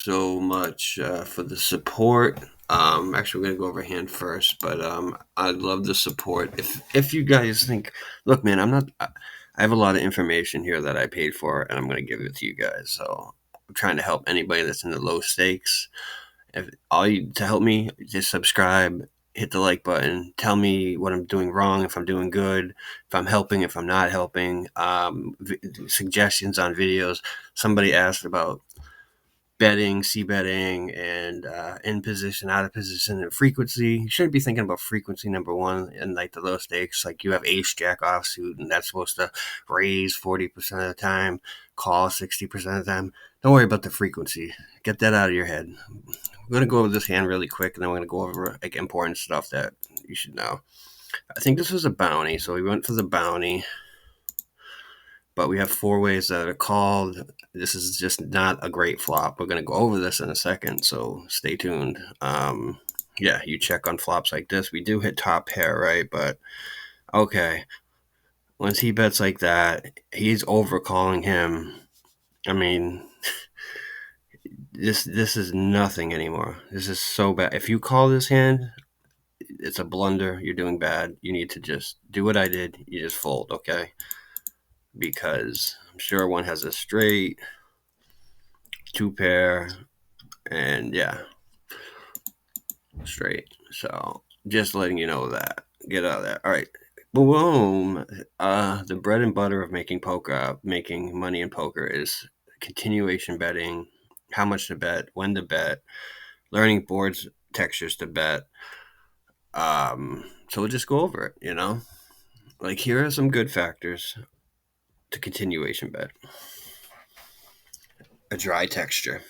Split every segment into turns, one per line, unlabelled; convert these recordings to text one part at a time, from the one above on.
so much for the support. Actually, we're gonna go over hand first, but I'd love the support. If you guys think, look, man, I'm not. I have a lot of information here that I paid for, and I'm gonna give it to you guys. So I'm trying to help anybody that's in the low stakes. If all you to help me, just subscribe, hit the like button, tell me what I'm doing wrong, if I'm doing good, if I'm helping, if I'm not helping. Suggestions on videos. Somebody asked about betting, C betting, and in position, out of position, and frequency. You shouldn't be thinking about frequency number one in like the low stakes. Like you have ace jack offsuit, and that's supposed to raise 40% of the time, call 60% of the time. Don't worry about the frequency. Get that out of your head. We're gonna go over this hand really quick, and then we're gonna go over like important stuff that you should know. I think this was a bounty, so we went for the bounty. But we have four ways that are called. This is just not a great flop. We're going to go over this in a second, so stay tuned. Yeah, you check on flops like this. We do hit top pair, right? But okay, once he bets like that, he's overcalling him. I mean, this is nothing anymore. This is so bad. If you call this hand, it's a blunder. You're doing bad. You need to just do what I did. You just fold, okay? Because I'm sure one has a straight, two pair, and yeah, straight. So just letting you know that. Get out of that. All right. Boom. The bread and butter of making poker, making money in poker is continuation betting, how much to bet, when to bet, learning boards textures to bet. So we'll just go over it, Like here are some good factors to continuation bet. A dry texture.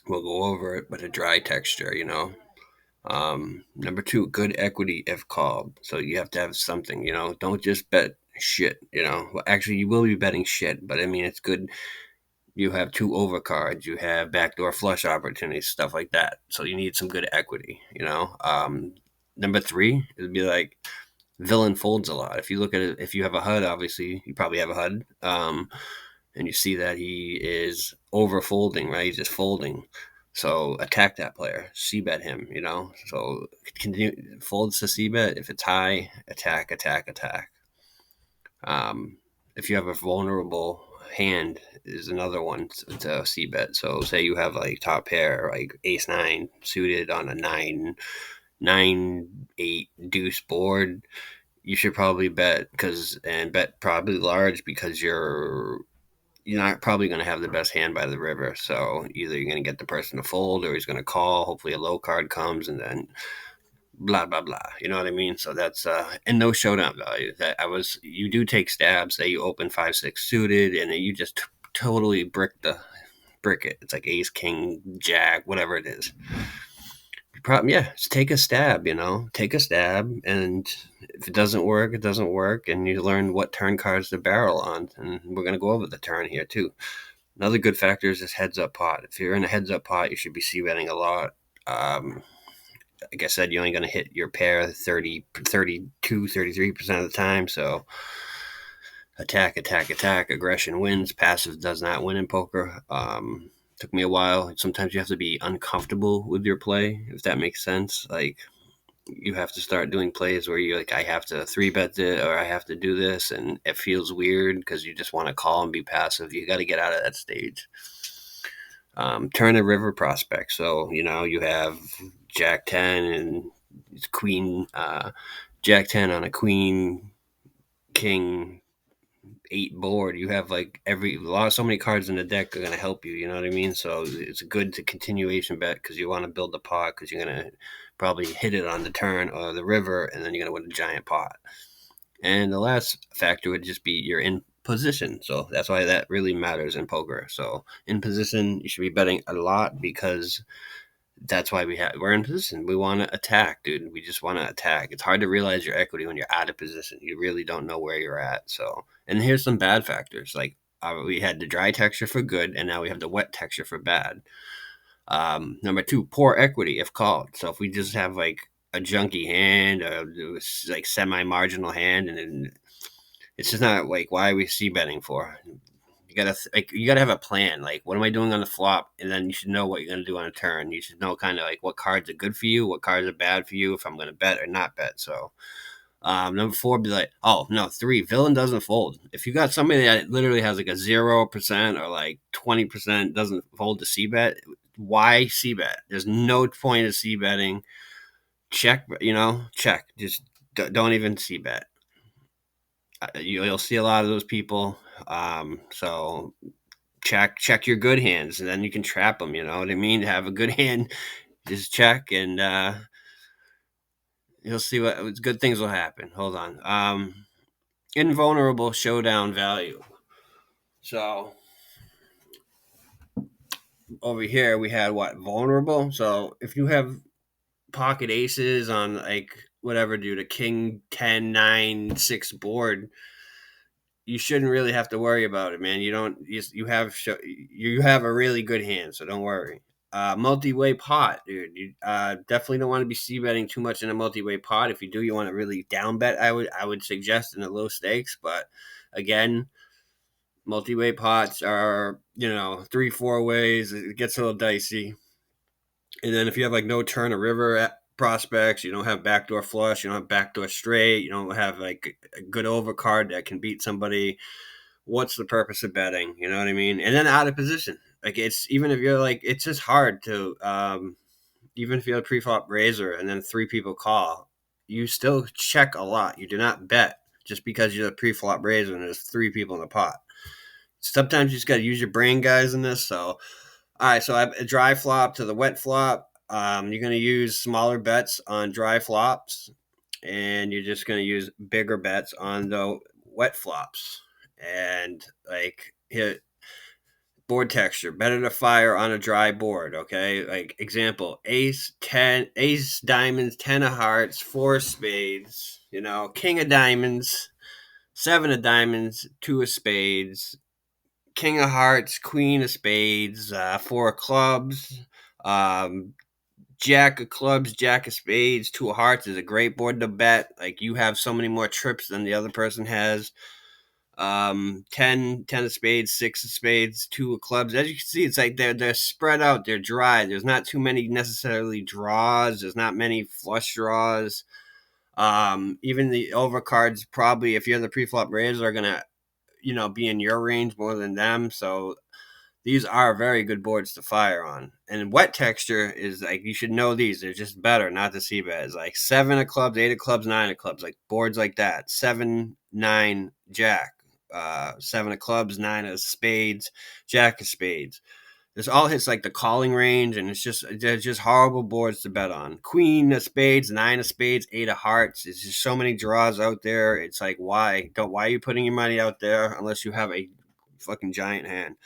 We'll go over it, but a dry texture, Number two, good equity if called. So you have to have something, Don't just bet shit, Well, actually, you will be betting shit, but I mean, it's good. You have two overcards, you have backdoor flush opportunities, stuff like that. So you need some good equity, Number three, it would be like villain folds a lot. If you look at it, if you have a HUD, obviously, you probably have a HUD. And you see that he is over folding, right? He's just folding. So attack that player, c-bet him, So continue folds to c-bet. If it's high, attack, attack, attack. If you have a vulnerable hand, is another one to c-bet. So say you have like top pair, like ace nine suited on a nine eight deuce board. You should probably bet bet probably large because you're not probably going to have the best hand by the river. So either you're going to get the person to fold or he's going to call. Hopefully a low card comes and then blah, blah, blah. You know what I mean? So that's, and no showdown value. You do take stabs that you open 5-6 suited and you just totally brick it. It's like ace, king, jack, whatever it is. Just take a stab, take a stab, and if it doesn't work, it doesn't work, and you learn what turn cards to barrel on, and we're going to go over the turn here too. Another good factor is this heads up pot. If you're in a heads up pot, you should be c-betting a lot. Like I said, you're only going to hit your pair 30, 32, 33% of the time, so attack, attack, attack, aggression wins, passive does not win in poker. Took me a while. Sometimes you have to be uncomfortable with your play, if that makes sense. Like you have to start doing plays where you're like, I have to 3-bet it or I have to do this, and it feels weird because you just want to call and be passive. You got to get out of that stage. Turn a river prospect. So, you have Jack 10 and Queen, Jack 10 on a Queen, King 8 board. You have like so many cards in the deck are going to help you, you know what I mean? So it's good to continuation bet because you want to build the pot because you're going to probably hit it on the turn or the river and then you're going to win a giant pot. And the last factor would just be you're in position. So that's why that really matters in poker. So in position, you should be betting a lot because that's why we're in position. We want to attack, dude. We just want to attack. It's hard to realize your equity when you're out of position. You really don't know where you're at. So, and here's some bad factors. Like we had the dry texture for good, and now we have the wet texture for bad. Number two, poor equity if called. So if we just have like a junky hand or like semi-marginal hand, and then it's just not like, why are we c-betting for? You gotta have a plan. Like, what am I doing on the flop? And then you should know what you're gonna do on a turn. You should know kind of like what cards are good for you, what cards are bad for you, if I'm gonna bet or not bet. So number four, be like, oh no, three, villain doesn't fold. If you got somebody that literally has like a 0% or like 20% doesn't fold to c bet, why c bet? There's no point of c betting. Check, check. Just don't even c bet. You'll see a lot of those people. So check your good hands, and then you can trap them. You know what I mean? Have a good hand, just check, and you'll see what good things will happen. Hold on. Invulnerable showdown value. So over here we had what vulnerable. So if you have pocket aces on like whatever, dude, a king 10 9 6 board, you shouldn't really have to worry about it, man. You don't. You have a really good hand, so don't worry. Multi-way pot, dude. You definitely don't want to be c betting too much in a multi-way pot. If you do, you want to really down bet. I would suggest in the low stakes, but again, multi-way pots are 3 4 ways. It gets a little dicey. And then if you have like no turn or river prospects, you don't have backdoor flush, you don't have backdoor straight, you don't have like a good overcard that can beat somebody, what's the purpose of betting? You know what I mean? And then out of position. Like it's even if you're like it's just hard to even if you're a pre-flop raiser and then three people call, you still check a lot. You do not bet just because you're a pre-flop raiser and there's three people in the pot. Sometimes you just got to use your brain, guys, in this. So, all right, so I have a dry flop to the wet flop. You're going to use smaller bets on dry flops, and you're just going to use bigger bets on the wet flops. And like hit board texture, better to fire on a dry board. Okay, like example: ace 10, ace diamonds, 10 of hearts, 4 of spades. King of diamonds, 7 of diamonds, 2 of spades. King of hearts, queen of spades, 4 of clubs, jack of clubs, jack of spades, 2 of hearts is a great board to bet. Like you have so many more trips than the other person has. 10 of spades, 6 of spades, 2 of clubs. As you can see, it's like they're spread out, they're dry. There's not too many necessarily draws. There's not many flush draws. Even the overcards, probably if you're the pre-flop raiser, are gonna be in your range more than them. So these are very good boards to fire on. And wet texture is like you should know these. They're just better, not the c bet. It's like 7 of clubs, 8 of clubs, 9 of clubs, like boards like that. 7 9 jack, 7 of clubs, 9 of spades, jack of spades. This all hits like the calling range, and they're just horrible boards to bet on. Queen of spades, 9 of spades, 8 of hearts. There's just so many draws out there. It's like why are you putting your money out there unless you have a fucking giant hand?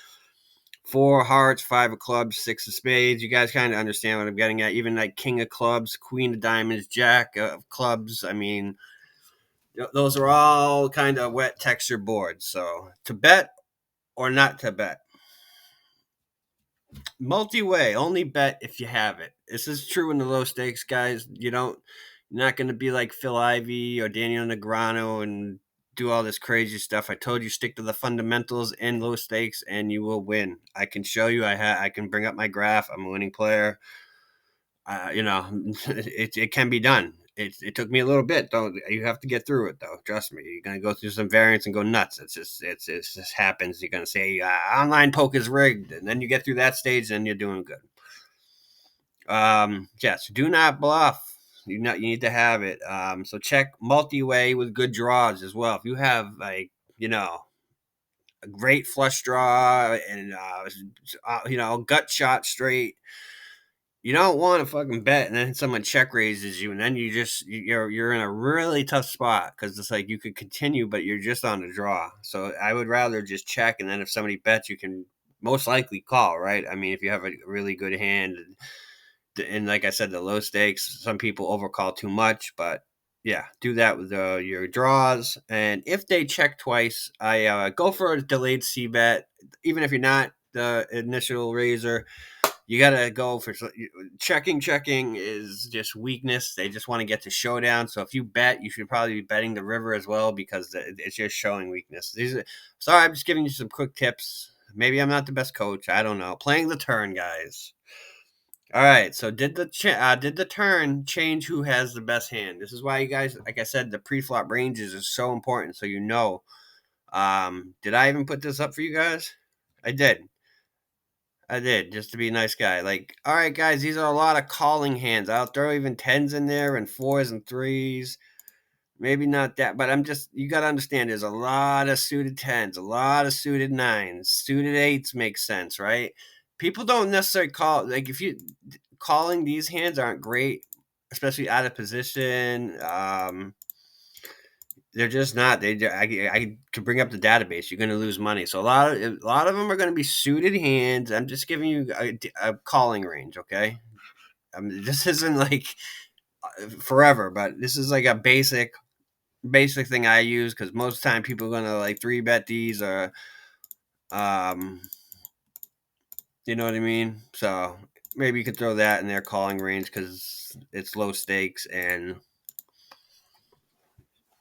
4 of hearts, 5 of clubs, 6 of spades. You guys kind of understand what I'm getting at. Even like king of clubs, queen of diamonds, jack of clubs. I mean, those are all kind of wet texture boards. So to bet or not to bet. Multi-way, only bet if you have it. This is true in the low stakes, guys. You're not going to be like Phil Ivey or Daniel Negreanu and do all this crazy stuff. I told you stick to the fundamentals in low stakes and you will win. I can show you. I can bring up my graph. I'm a winning player. It can be done. It took me a little bit though. You have to get through it though. Trust me. You're gonna go through some variants and go nuts. It just happens. You're gonna say online poker's rigged, and then you get through that stage, and you're doing good. Yes, do not bluff. You need to have it. So check multi-way with good draws as well. If you have like a great flush draw and gut shot straight, you don't want to fucking bet and then someone check raises you and then you're in a really tough spot because it's like you could continue but you're just on the draw. So I would rather just check, and then if somebody bets you can most likely call, right? I mean, if you have a really good hand and like I said, the low stakes, some people overcall too much, but yeah, do that with your draws. And if they check twice, I go for a delayed c bet, even if you're not the initial raiser. You gotta go for checking. Checking is just weakness. They just want to get to showdown. So if you bet, you should probably be betting the river as well because it's just showing weakness. Sorry, I'm just giving you some quick tips. Maybe I'm not the best coach. I don't know. Playing the turn, guys. All right. So did the turn change who has the best hand? This is why you guys, like I said, the pre-flop ranges is so important. So you know. Did I even put this up for you guys? I did. I did, just to be a nice guy. Like, all right, guys, these are a lot of calling hands. I'll throw even tens in there and fours and threes. Maybe not that, but you got to understand there's a lot of suited tens, a lot of suited nines, suited eights makes sense, right? People don't necessarily call, like, if you calling these hands aren't great, especially out of position. They're just not. I could bring up the database. You're going to lose money. So a lot of them are going to be suited hands. I'm just giving you a calling range, okay? This isn't like forever, but this is like a basic thing I use because most of the time people are going to like three bet these or um, you know what I mean. So maybe you could throw that in their calling range because it's low stakes and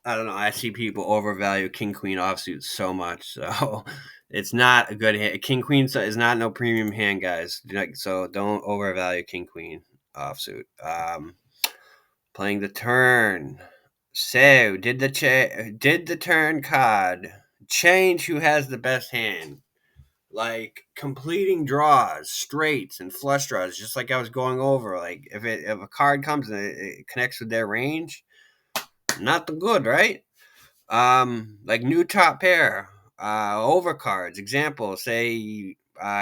I don't know. I see people overvalue king queen offsuit so much, so it's not a good hand. King queen is not no premium hand, guys. So don't overvalue king queen offsuit. Playing the turn. So did the turn card change who has the best hand? Like completing draws, straights, and flush draws, just like I was going over. Like if a card comes and it connects with their range, not the good, right? Like new top pair, overcards. Example, say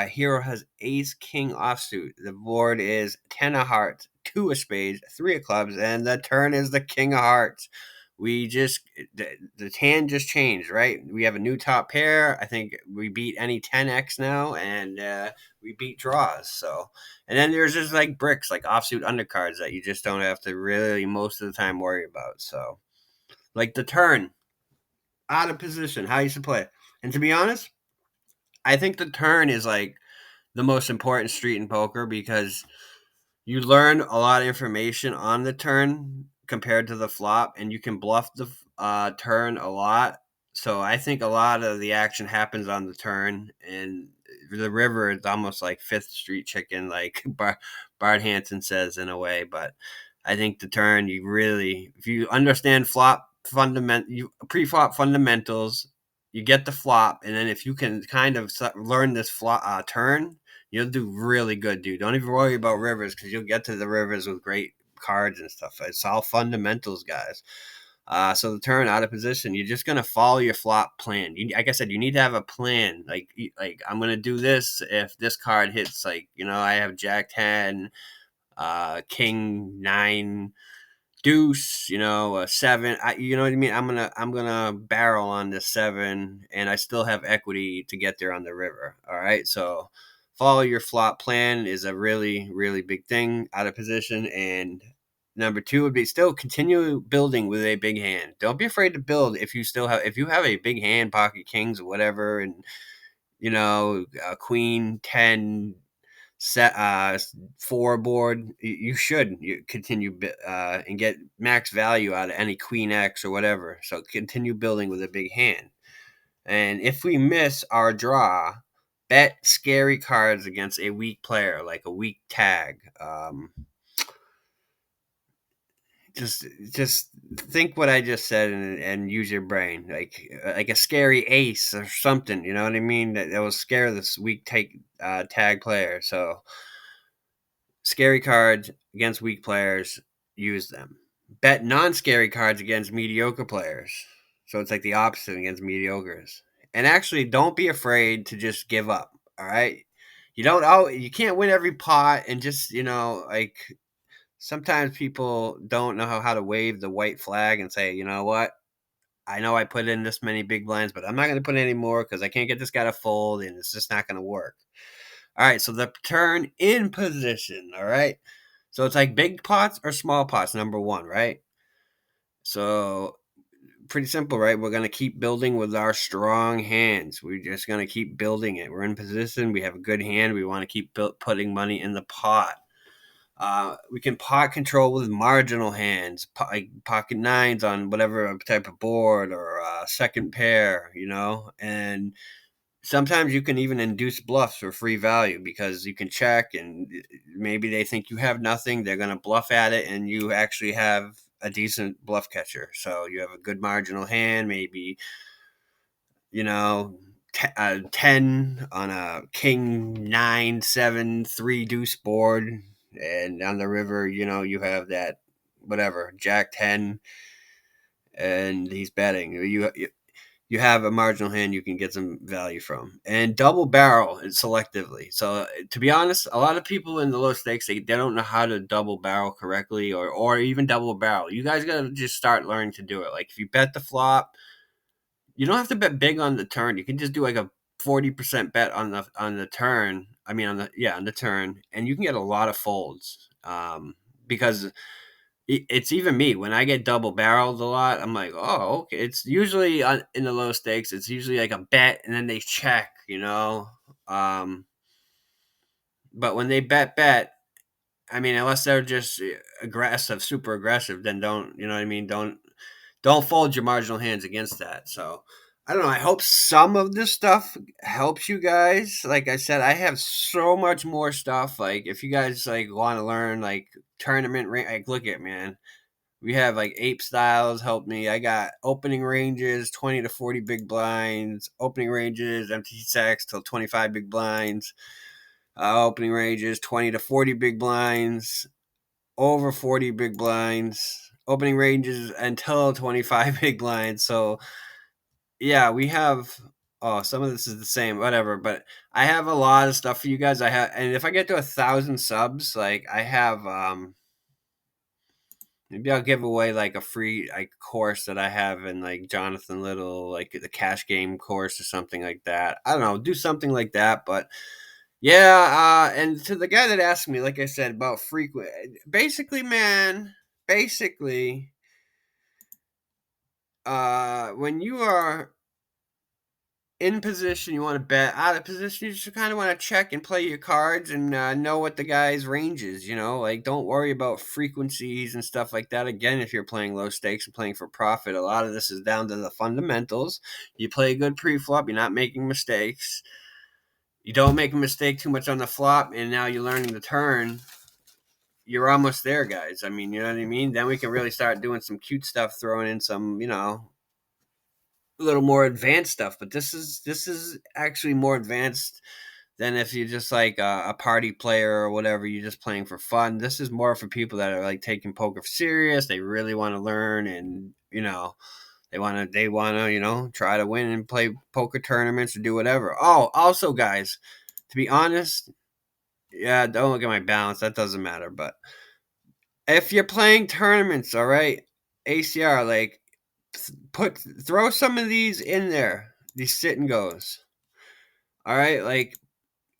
hero has ace king offsuit. The board is 10 of hearts, 2 of spades, 3 of clubs, and the turn is the king of hearts. We just the hand just changed, right? We have a new top pair. I think we beat any 10x now, and we beat draws. So, and then there's just like bricks, like offsuit undercards that you just don't have to really most of the time worry about. So, like the turn out of position, how you should play. And to be honest, I think the turn is like the most important street in poker because you learn a lot of information on the turn compared to the flop, and you can bluff the turn a lot. So I think a lot of the action happens on the turn, and the river is almost like Fifth Street chicken, like Bart Hanson says in a way. But I think the turn, you really, if you understand pre-flop fundamentals, you get the flop, and then if you can kind of learn this flop turn, you'll do really good, dude. Don't even worry about rivers because you'll get to the rivers with great cards and stuff. It's all fundamentals, guys. So the turn out of position, you're just gonna follow your flop plan. Like I said, you need to have a plan. Like I'm gonna do this if this card hits. Like I have Jack 10, King 9, Deuce. A 7. You know what I mean? I'm gonna barrel on this 7, and I still have equity to get there on the river. All right, so follow your flop plan is a really, really big thing out of position. And number 2 would be still continue building with a big hand. Don't be afraid to build if you have a big hand, pocket kings or whatever, and queen 10 set 4 board. You should continue and get max value out of any queen X or whatever. So continue building with a big hand. And if we miss our draw, bet scary cards against a weak player, like a weak tag. Just think what I just said and use your brain, like a scary ace or something. You know what I mean? That will scare this weak tag player. So scary cards against weak players, use them. Bet non-scary cards against mediocre players. So it's like the opposite against mediocres. And actually, don't be afraid to just give up. All right, you can't win every pot, and just like sometimes people don't know how to wave the white flag and say, you know what, I know I put in this many big blinds, but I'm not going to put any more because I can't get this guy to fold, and it's just not going to work. All right, so the turn in position. All right, so it's like big pots or small pots. Number 1, right? So pretty simple, right? We're going to keep building with our strong hands. We're just going to keep building it. We're in position. We have a good hand. We want to keep putting money in the pot. We can pot control with marginal hands, like pocket nines on whatever type of board or second pair, and sometimes you can even induce bluffs for free value because you can check and maybe they think you have nothing. They're going to bluff at it and you actually have a decent bluff catcher. So you have a good marginal hand, maybe, 10 on a king 9 7 3 deuce board. And on the river, you have that whatever, jack 10, and he's betting. You have a marginal hand you can get some value from, and double barrel selectively. So to be honest, a lot of people in the low stakes, they don't know how to double barrel correctly, or even double barrel. You guys gotta just start learning to do it. Like if you bet the flop, you don't have to bet big on the turn. You can just do like a 40% bet on the turn. I mean on the turn, and you can get a lot of folds. Because it's even me when I get double barreled a lot. I'm like, oh, okay. It's usually in the low stakes. It's usually like a bet, and then they check. Um, but when they bet, I mean, unless they're just aggressive, super aggressive, then don't. You know what I mean? Don't fold your marginal hands against that. So I don't know. I hope some of this stuff helps you guys. Like I said, I have so much more stuff. Like if you guys like want to learn like tournament, like look at man. We have like ape styles help me. I got opening ranges, 20 to 40 big blinds, opening ranges, empty sacks till 25 big blinds, opening ranges, 20 to 40 big blinds, over 40 big blinds, opening ranges until 25 big blinds. So, yeah, we have. Oh, some of this is the same, whatever. But I have a lot of stuff for you guys. And if I get to 1,000 subs, like I have, maybe I'll give away like a free like course that I have in like Jonathan Little, like the cash game course or something like that. I don't know, do something like that. But yeah, and to the guy that asked me, like I said, about frequent, basically, man, basically, when you are in position, you want to bet. Out of position, you just kind of want to check and play your cards and know what the guy's range is. Like don't worry about frequencies and stuff like that. Again, if you're playing low stakes and playing for profit, a lot of this is down to the fundamentals. You play a good pre-flop, you're not making mistakes. You don't make a mistake too much on the flop, and now you're learning the turn. You're almost there, guys. I mean, you know what I mean? Then we can really start doing some cute stuff, throwing in some, a little more advanced stuff. But this is actually more advanced than if you're just like a party player or whatever. You're just playing for fun. This is more for people that are like taking poker serious. They really want to learn, and they want to try to win and play poker tournaments or do whatever. Oh, also, guys, to be honest, yeah, don't look at my balance. That doesn't matter. But if you're playing tournaments, all right, ACR, like throw some of these in there. These sit and goes. All right, like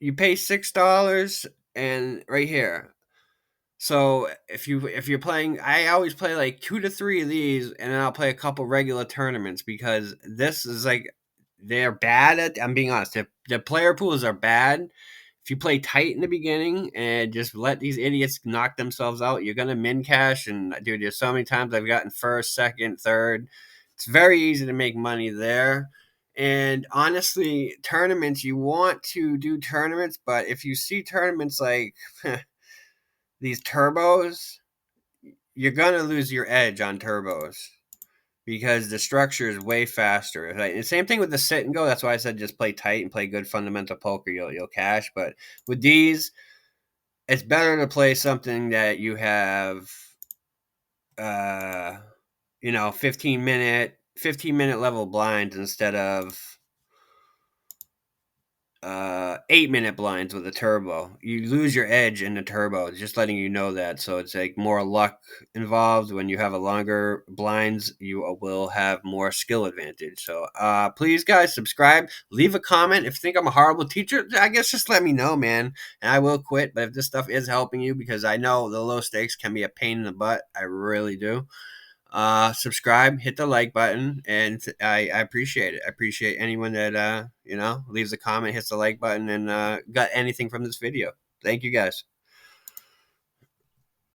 you pay $6 and right here. So if you're playing, I always play like 2 to 3 of these, and then I'll play a couple regular tournaments because this is like they're bad at. I'm being honest. The player pools are bad. If you play tight in the beginning and just let these idiots knock themselves out, you're gonna min cash. And dude, there's so many times I've gotten first, second, third. It's very easy to make money there. And honestly, tournaments, you want to do tournaments, but if you see tournaments like these turbos, you're going to lose your edge on turbos because the structure is way faster. Right? And same thing with the sit and go. That's why I said just play tight and play good fundamental poker. You'll cash. But with these, it's better to play something that you have, 15-minute level blinds instead of 8-minute blinds with a turbo. You lose your edge in the turbo. It's just letting you know that. So it's like more luck involved. When you have a longer blinds, you will have more skill advantage. So please, guys, subscribe. Leave a comment. If you think I'm a horrible teacher, I guess just let me know, man. And I will quit. But if this stuff is helping you, because I know the low stakes can be a pain in the butt, I really do. Subscribe, hit the like button, and I appreciate it. I appreciate anyone that leaves a comment, hits the like button, and got anything from this video. Thank you guys.